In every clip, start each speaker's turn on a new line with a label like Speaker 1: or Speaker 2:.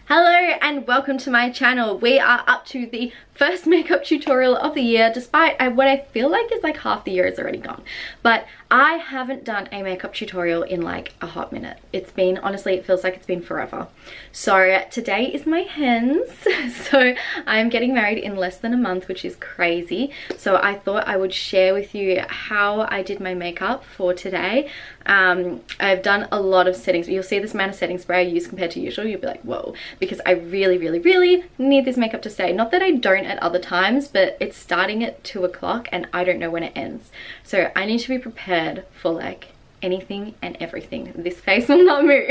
Speaker 1: Hello and welcome to my channel. We are up to the first makeup tutorial of the year, despite what I feel like is like half the year is already gone. But I haven't done a makeup tutorial in like a hot minute. It's been, honestly, it feels like it's been forever. So today is my hens. So I'm getting married in less than a month, which is crazy. So I thought I would share with you how I did my makeup for today. I've done a lot of settings. You'll see this amount of setting spray I use compared to usual. You'll be like, whoa, because I really need this makeup to stay. Not that I don't at other times, but it's starting at 2 o'clock and I don't know when it ends. So I need to be prepared for like anything and everything. This face will not move.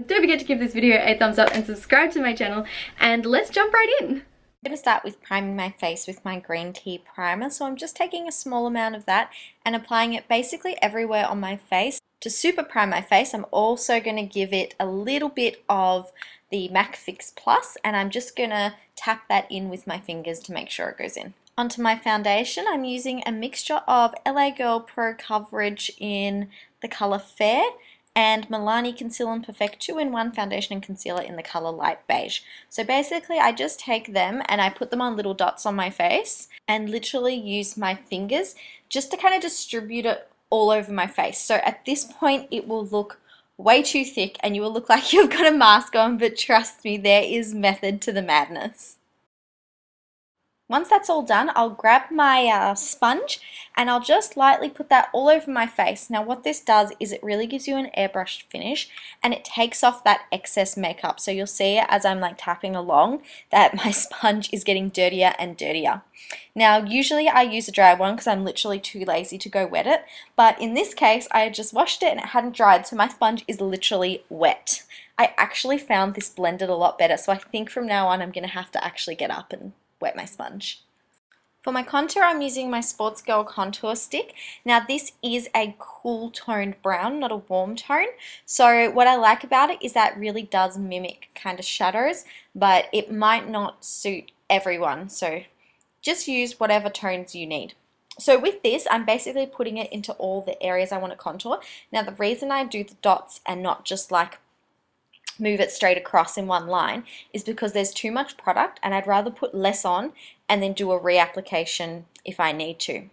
Speaker 1: Don't forget to give this video a thumbs up and subscribe to my channel, and let's jump right in.
Speaker 2: I'm going to start with priming my face with my green tea primer. So I'm just taking a small amount of that and applying it basically everywhere on my face. To super prime my face, I'm also going to give it a little bit of the MAC Fix Plus, and I'm just going to tap that in with my fingers to make sure it goes in. Onto my foundation, I'm using a mixture of LA Girl Pro Coverage in the colour Fair and Milani Conceal and Perfect 2-in-1 foundation and concealer in the colour Light Beige. So basically I just take them and I put them on little dots on my face and literally use my fingers just to kind of distribute it all over my face. So at this point it will look way too thick and you will look like you've got a mask on, but trust me, there is method to the madness. Once that's all done, I'll grab my sponge and I'll just lightly put that all over my face. Now what this does is it really gives you an airbrushed finish and it takes off that excess makeup. So you'll see as I'm like tapping along that my sponge is getting dirtier and dirtier. Now usually I use a dry one because I'm literally too lazy to go wet it, but in this case I had just washed it and it hadn't dried, so my sponge is literally wet. I actually found this blended a lot better, so I think from now on I'm going to have to actually get up and wet my sponge. For my contour, I'm using my Sports Girl contour stick. Now this is a cool toned brown, not a warm tone. So what I like about it is that it really does mimic kind of shadows, but it might not suit everyone. So just use whatever tones you need. So with this, I'm basically putting it into all the areas I want to contour. Now the reason I do the dots and not just like move it straight across in one line is because there's too much product and I'd rather put less on and then do a reapplication if I need to.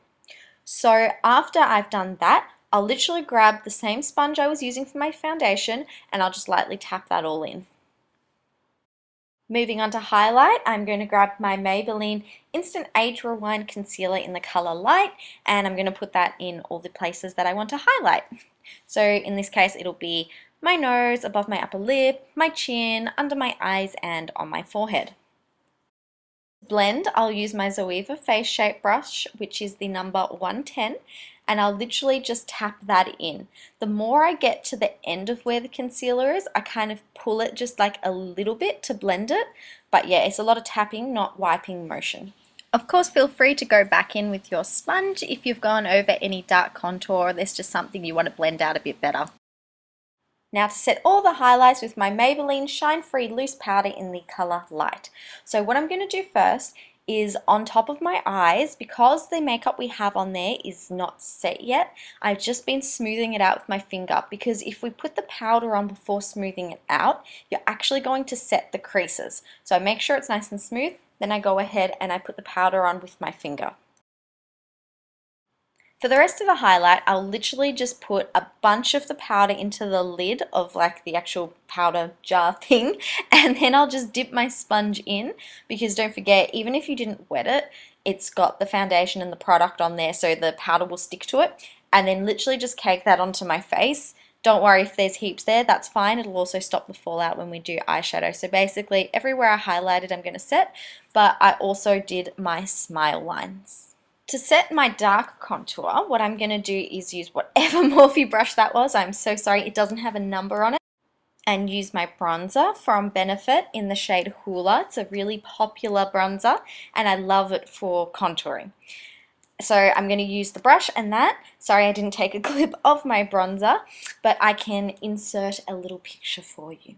Speaker 2: So after I've done that, I'll literally grab the same sponge I was using for my foundation and I'll just lightly tap that all in. Moving on to highlight, I'm going to grab my Maybelline Instant Age Rewind Concealer in the colour Light, and I'm going to put that in all the places that I want to highlight. So in this case it'll be my nose, above my upper lip, my chin, under my eyes and on my forehead. Blend, I'll use my Zoeva Face Shape Brush, which is the number 110, and I'll literally just tap that in. The more I get to the end of where the concealer is, I kind of pull it just like a little bit to blend it, but yeah, it's a lot of tapping, not wiping motion. Of course, feel free to go back in with your sponge if you've gone over any dark contour or there's just something you want to blend out a bit better. Now to set all the highlights with my Maybelline Shine Free Loose Powder in the colour Light. So what I'm going to do first is on top of my eyes, because the makeup we have on there is not set yet, I've just been smoothing it out with my finger, because if we put the powder on before smoothing it out, you're actually going to set the creases. So I make sure it's nice and smooth, then I go ahead and I put the powder on with my finger. For the rest of the highlight, I'll literally just put a bunch of the powder into the lid of like the actual powder jar thing, and then I'll just dip my sponge in, because don't forget, even if you didn't wet it, it's got the foundation and the product on there, so the powder will stick to it, and then literally just cake that onto my face. Don't worry if there's heaps there, that's fine. It'll also stop the fallout when we do eyeshadow. So basically everywhere I highlighted I'm going to set, but I also did my smile lines. To set my dark contour, what I'm going to do is use whatever Morphe brush that was. I'm so sorry, it doesn't have a number on it. And use my bronzer from Benefit in the shade Hula. It's a really popular bronzer and I love it for contouring. So I'm going to use the brush and that. Sorry I didn't take a clip of my bronzer, but I can insert a little picture for you.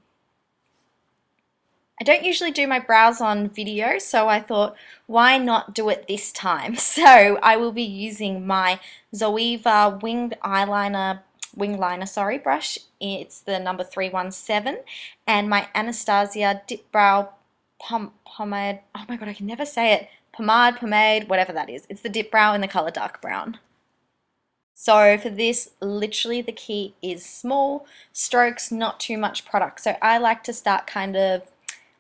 Speaker 2: I don't usually do my brows on video, so I thought, why not do it this time? So I will be using my Zoeva Winged Eyeliner wing liner, sorry, brush. It's the number 317, and my Anastasia Dip Brow Pomade. Oh my god, I can never say it. Pomade, whatever that is. It's the Dip Brow in the color dark brown. So for this, literally the key is small strokes, not too much product. So I like to start kind of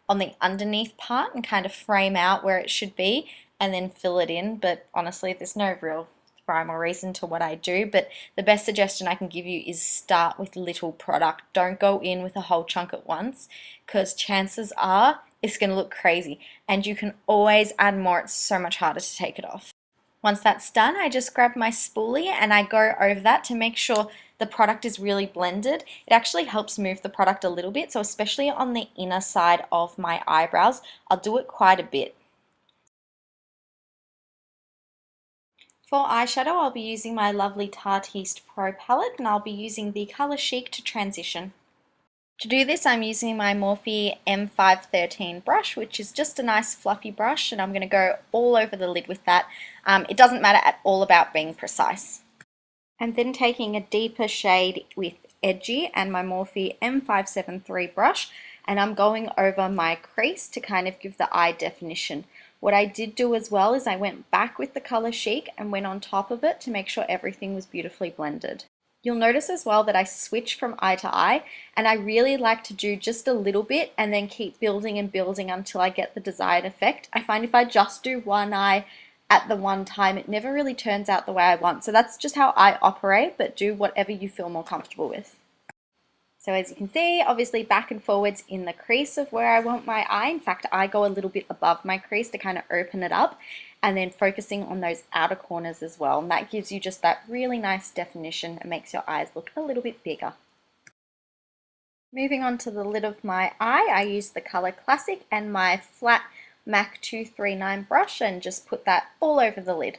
Speaker 2: on the underneath part and kind of frame out where it should be and then fill it in. But honestly, there's no real rhyme or reason to what I do. But the best suggestion I can give you is start with little product. Don't go in with a whole chunk at once, because chances are it's going to look crazy. And you can always add more. It's so much harder to take it off. Once that's done, I just grab my spoolie and I go over that to make sure the product is really blended. It actually helps move the product a little bit, so especially on the inner side of my eyebrows, I'll do it quite a bit. For eyeshadow, I'll be using my lovely Tarteist Pro palette, and I'll be using the color Chic to transition. To do this, I'm using my Morphe M513 brush, which is just a nice fluffy brush, and I'm going to go all over the lid with that. It doesn't matter at all about being precise. And then taking a deeper shade with Edgy and my Morphe M573 brush, and I'm going over my crease to kind of give the eye definition. What I did do as well is I went back with the color Chic and went on top of it to make sure everything was beautifully blended. You'll notice as well that I switch from eye to eye, and I really like to do just a little bit and then keep building and building until I get the desired effect. I find if I just do one eye at the one time, it never really turns out the way I want. So that's just how I operate, but do whatever you feel more comfortable with. So as you can see, obviously back and forwards in the crease of where I want my eye. In fact, I go a little bit above my crease to kind of open it up, and then focusing on those outer corners as well. And that gives you just that really nice definition and makes your eyes look a little bit bigger. Moving on to the lid of my eye, I use the color Classic and my flat MAC 239 brush and just put that all over the lid.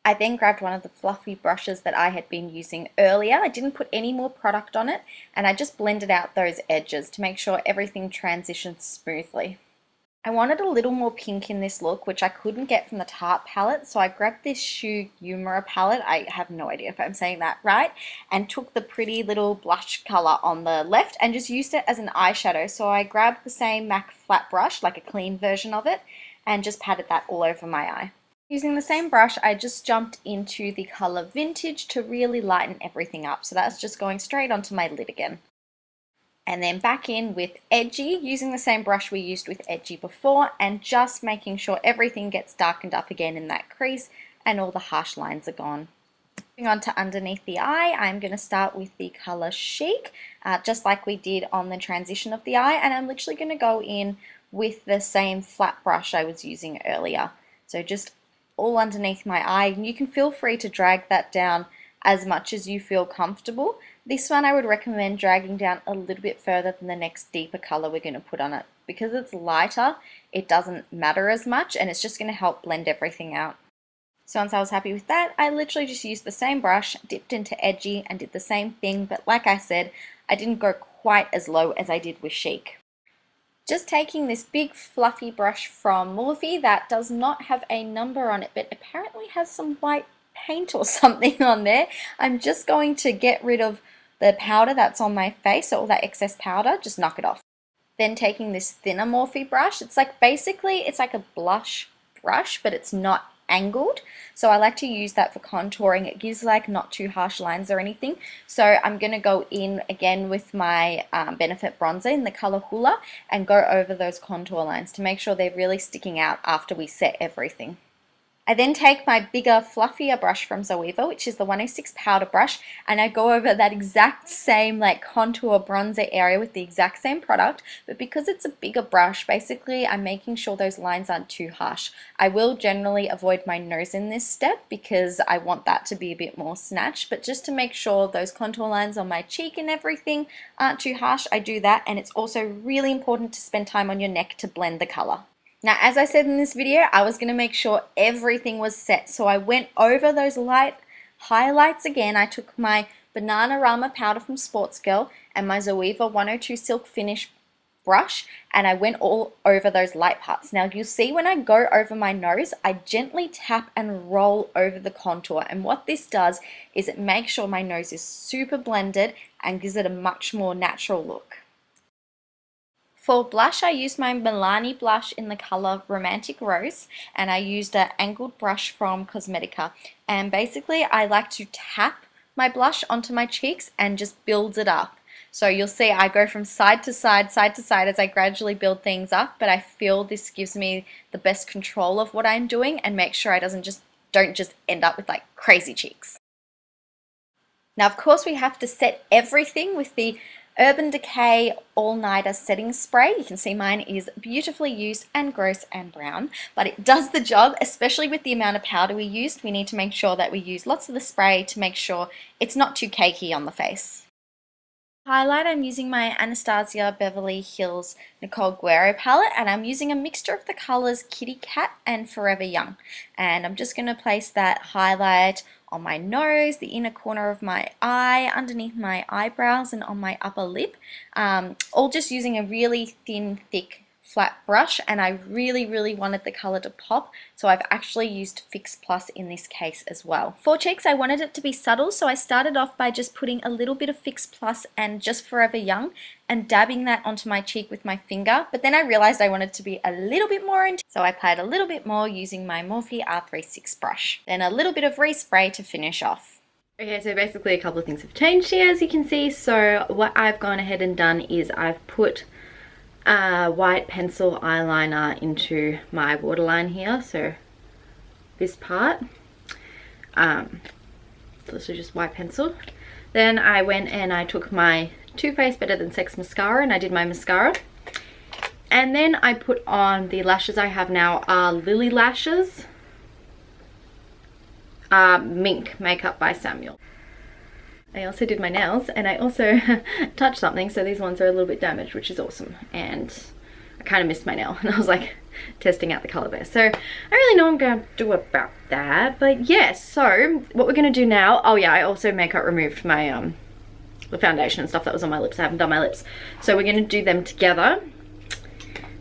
Speaker 2: I then grabbed one of the fluffy brushes that I had been using earlier. I didn't put any more product on it, and I just blended out those edges to make sure everything transitions smoothly. I wanted a little more pink in this look, which I couldn't get from the Tarte palette, so I grabbed this Shoe Humor palette, I have no idea if I'm saying that right, and took the pretty little blush color on the left and just used it as an eyeshadow. So I grabbed the same MAC flat brush, like a clean version of it, and just patted that all over my eye. Using the same brush, I just jumped into the color Vintage to really lighten everything up. So that's just going straight onto my lid again. And then back in with Edgy, using the same brush we used with Edgy before, and just making sure everything gets darkened up again in that crease and all the harsh lines are gone. Moving on to underneath the eye, I'm going to start with the color Chic, just like we did on the transition of the eye, and I'm literally going to go in with the same flat brush I was using earlier. So just all underneath my eye, and you can feel free to drag that down as much as you feel comfortable. This one I would recommend dragging down a little bit further than the next deeper color we're going to put on it. Because it's lighter, it doesn't matter as much, and it's just going to help blend everything out. So once I was happy with that, I literally just used the same brush, dipped into Edgy, and did the same thing, but like I said, I didn't go quite as low as I did with Chic. Just taking this big fluffy brush from Morphe that does not have a number on it, but apparently has some white paint or something on there. I'm just going to get rid of the powder that's on my face, so all that excess powder, just knock it off. Then taking this thinner Morphe brush, it's like a blush brush, but it's not angled, so I like to use that for contouring. It gives like not too harsh lines or anything. So I'm going to go in again with my Benefit bronzer in the color Hula and go over those contour lines to make sure they're really sticking out after we set everything. I then take my bigger, fluffier brush from Zoeva, which is the 106 powder brush, and I go over that exact same like contour bronzer area with the exact same product, but because it's a bigger brush, basically I'm making sure those lines aren't too harsh. I will generally avoid my nose in this step because I want that to be a bit more snatched, but just to make sure those contour lines on my cheek and everything aren't too harsh, I do that. And it's also really important to spend time on your neck to blend the color. Now, as I said in this video, I was going to make sure everything was set. So I went over those light highlights again. I took my Bananarama powder from Sports Girl and my Zoeva 102 Silk Finish brush and I went all over those light parts. Now you'll see when I go over my nose, I gently tap and roll over the contour, and what this does is it makes sure my nose is super blended and gives it a much more natural look. For blush, I used my Milani blush in the color Romantic Rose, and I used an angled brush from Cosmetica. And basically, I like to tap my blush onto my cheeks and just build it up. So you'll see I go from side to side as I gradually build things up, but I feel this gives me the best control of what I'm doing and make sure I don't just end up with like crazy cheeks. Now, of course, we have to set everything with the Urban Decay All Nighter Setting Spray. You can see mine is beautifully used and gross and brown, but it does the job, especially with the amount of powder we used. We need to make sure that we use lots of the spray to make sure it's not too cakey on the face. Highlight, I'm using my Anastasia Beverly Hills Nicole Guerrero palette, and I'm using a mixture of the colors Kitty Cat and Forever Young. And I'm just going to place that highlight on my nose, the inner corner of my eye, underneath my eyebrows, and on my upper lip, all just using a really thin, thick, flat brush. And I really wanted the color to pop, so I've actually used Fix Plus in this case as well. For cheeks, I wanted it to be subtle, so I started off by just putting a little bit of Fix Plus and just Forever Young and dabbing that onto my cheek with my finger, but then I realized I wanted to be a little bit more intense, so I applied a little bit more using my Morphe R36 brush. Then a little bit of respray to finish off.
Speaker 1: Okay, so basically a couple of things have changed here, as you can see. So what I've gone ahead and done is I've put white pencil eyeliner into my waterline here, so this part, so this is just white pencil. Then I went and I took my Too Faced Better Than Sex mascara and I did my mascara, and then I put on the lashes I have now are Lily Lashes Mink Makeup by Samuel. I also did my nails, and I also touched something, so these ones are a little bit damaged, which is awesome. And I kind of missed my nail, and I was like testing out the color there. So I really know what I'm going to do about that. But yes, so what we're going to do now, oh yeah, I also makeup removed my the foundation and stuff that was on my lips. I haven't done my lips. So we're going to do them together.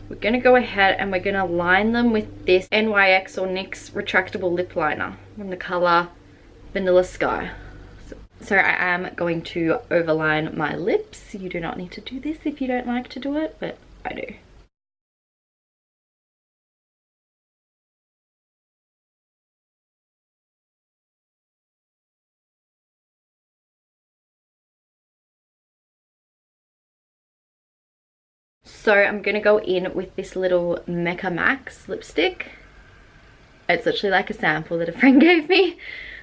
Speaker 1: We're going to go ahead and we're going to line them with this NYX or NYX retractable lip liner in the color Vanilla Sky. So I am going to overline my lips. You do not need to do this if you don't like to do it, but I do. So I'm going to go in with this little Mecca Max lipstick. It's literally like a sample that a friend gave me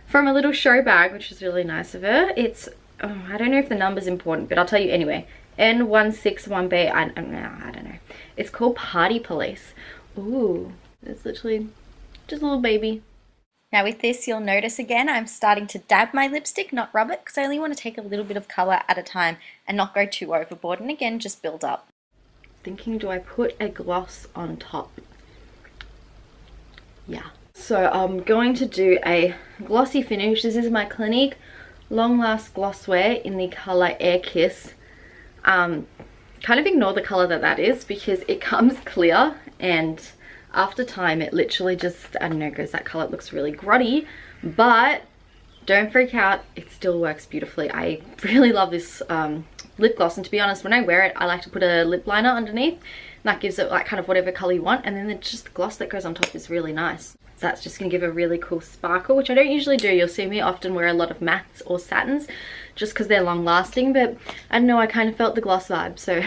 Speaker 1: from a little show bag, which is really nice of her. It's, oh, I don't know if the number's important, but I'll tell you anyway. N161B, I don't know. It's called Party Police. Ooh, it's literally just a little baby.
Speaker 2: Now with this, you'll notice again, I'm starting to dab my lipstick, not rub it, because I only want to take a little bit of color at a time and not go too overboard, and again, just build up.
Speaker 1: Thinking, do I put a gloss on top? Yeah. So I'm going to do a glossy finish. This is my Clinique Long Last Glosswear in the color Air Kiss. Kind of ignore the color that is because it comes clear, and after time it literally just, I don't know, goes that color. It looks really grotty, but don't freak out, it still works beautifully. I really love this lip gloss, and to be honest, when I wear it I like to put a lip liner underneath, and that gives it like kind of whatever color you want, and then just the gloss that goes on top is really nice. So that's just going to give a really cool sparkle, which I don't usually do. You'll see me often wear a lot of mattes or satins just because they're long lasting, but I don't know, I kind of felt the gloss vibe, so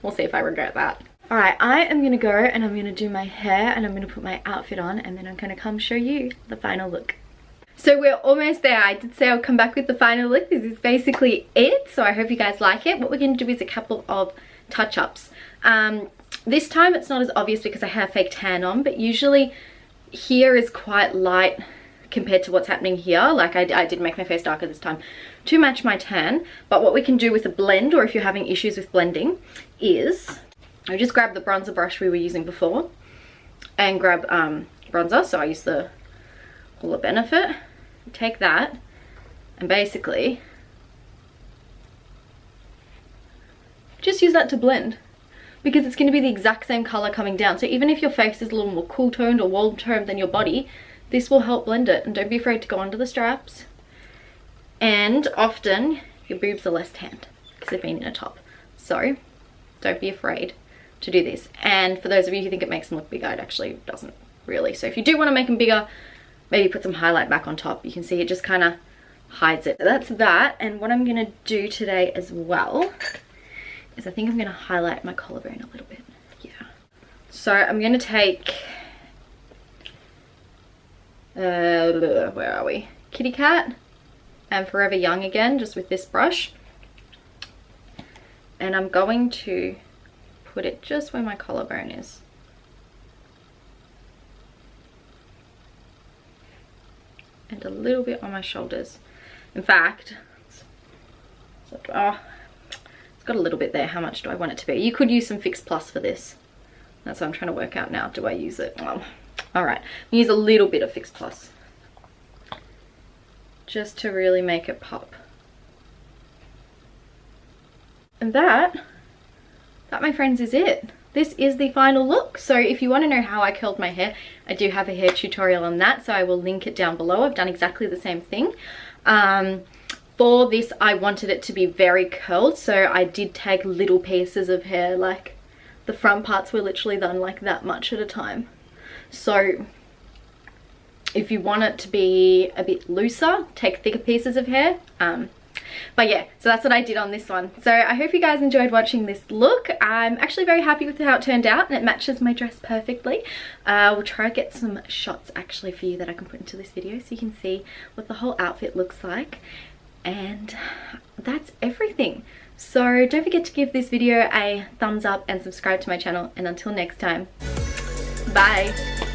Speaker 1: we'll see if I regret that. Alright, I am going to go and I'm going to do my hair and I'm going to put my outfit on, and then I'm going to come show you the final look. So we're almost there. I did say I'll come back with the final look. This is basically it, so I hope you guys like it. What we're going to do is a couple of touch-ups. This time it's not as obvious because I have fake tan on, but usually here is quite light compared to what's happening here. Like I did make my face darker this time to match my tan, but what we can do with a blend, or if you're having issues with blending, is I just grab the bronzer brush we were using before and grab bronzer. So I use the Cooler Benefit, take that and basically just use that to blend. because it's going to be the exact same color coming down. So even if your face is a little more cool toned or warm toned than your body, this will help blend it. And don't be afraid to go under the straps. And often your boobs are less tanned because they've been in a top. So don't be afraid to do this. And for those of you who think it makes them look bigger, it actually doesn't really. So if you do want to make them bigger, maybe put some highlight back on top. You can see it just kind of hides it. So that's that. And what I'm going to do today as well is I think I'm going to highlight my collarbone a little bit. Yeah. So I'm going to take, where are we? Kitty Cat and Forever Young again, just with this brush. And I'm going to put it just where my collarbone is. And a little bit on my shoulders. In fact, it's got a little bit there. How much do I want it to be? You could use some Fix Plus for this. That's what I'm trying to work out now. Do I use it? All right, use a little bit of Fix Plus just to really make it pop. And that my friends is it. This is the final look. So if you want to know how I curled my hair, I do have a hair tutorial on that, so I will link it down below. I've done exactly the same thing. For this, I wanted it to be very curled, so I did take little pieces of hair, like the front parts were literally done like that much at a time. So if you want it to be a bit looser, take thicker pieces of hair. But yeah, so that's what I did on this one. So I hope you guys enjoyed watching this look. I'm actually very happy with how it turned out, and it matches my dress perfectly. We'll try to get some shots actually for you that I can put into this video so you can see what the whole outfit looks like. And that's everything. So don't forget to give this video a thumbs up and subscribe to my channel. And until next time, bye.